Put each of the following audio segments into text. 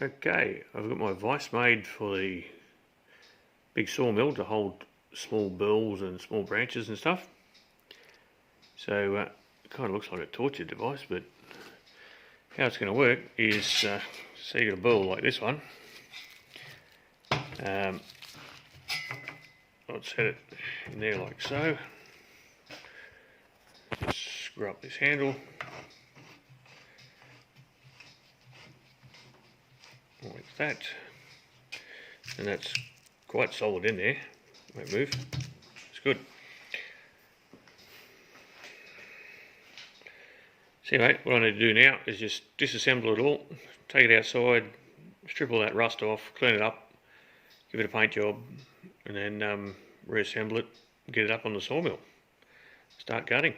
Okay, I've got my vise made for the big sawmill to hold small burls and small branches and stuff. So it kind of looks like a torture device, but how it's going to work is, so you got a burl like this one. I'll set it in there like so. Just screw up this handle. Like that, and that's quite solid in there, won't move, it's good. So anyway, what I need to do now is just disassemble it all, take it outside, strip all that rust off, clean it up, give it a paint job, and then reassemble it, get it up on the sawmill, start cutting.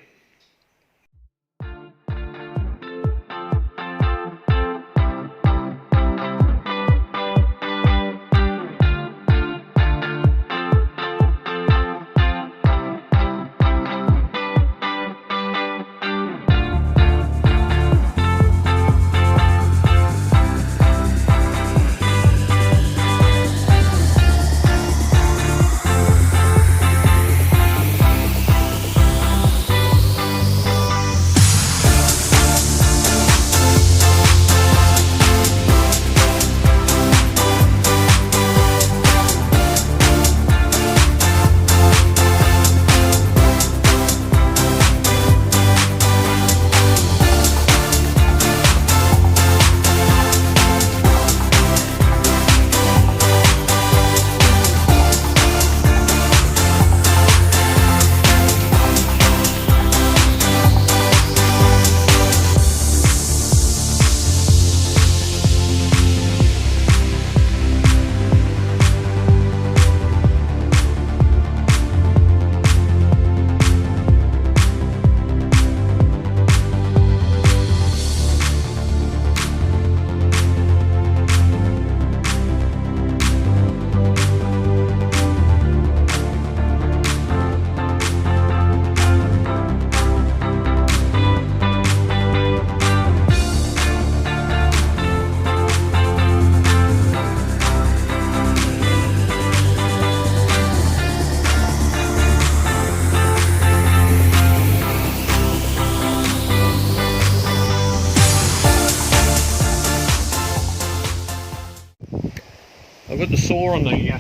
I've got the saw on the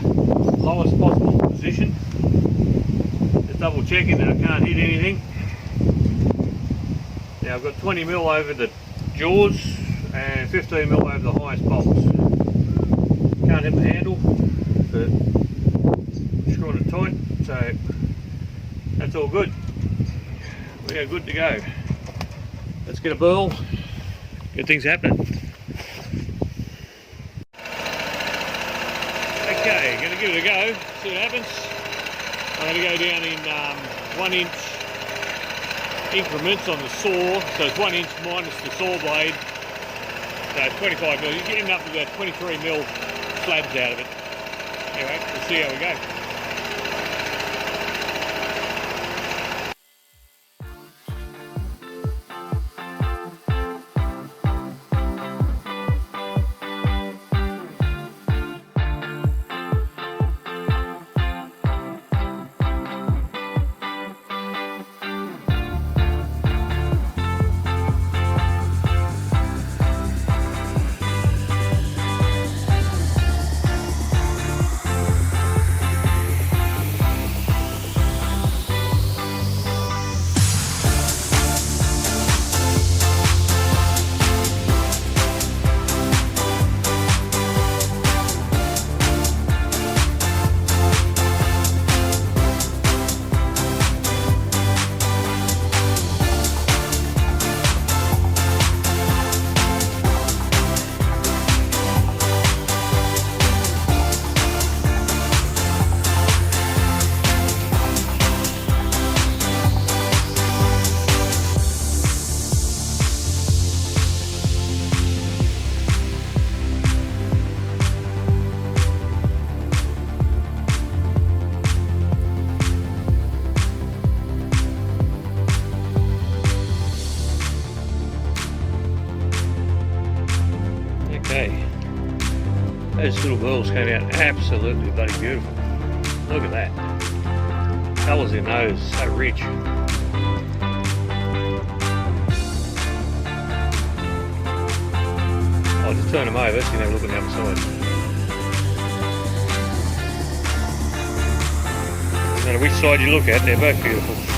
lowest possible position, just double checking that I can't hit anything. Now I've got 20mm over the jaws and 15mm over the highest bolts. Can't hit the handle, but I'm screwing it tight, so that's all good. We are good to go. Let's get a burl, get things happening. Okay, going to give it a go, see what happens. I'm going to go down in 1 inch increments on the saw, so it's 1 inch minus the saw blade, so 25mm. You end up with about 23mm slabs out of it. Anyway, we'll see how we go. Those little Burls came out absolutely bloody beautiful. Look at that. Colours in those, so rich. I'll just turn them over so you can have a look on the other side. No matter which side you look at, they're both beautiful.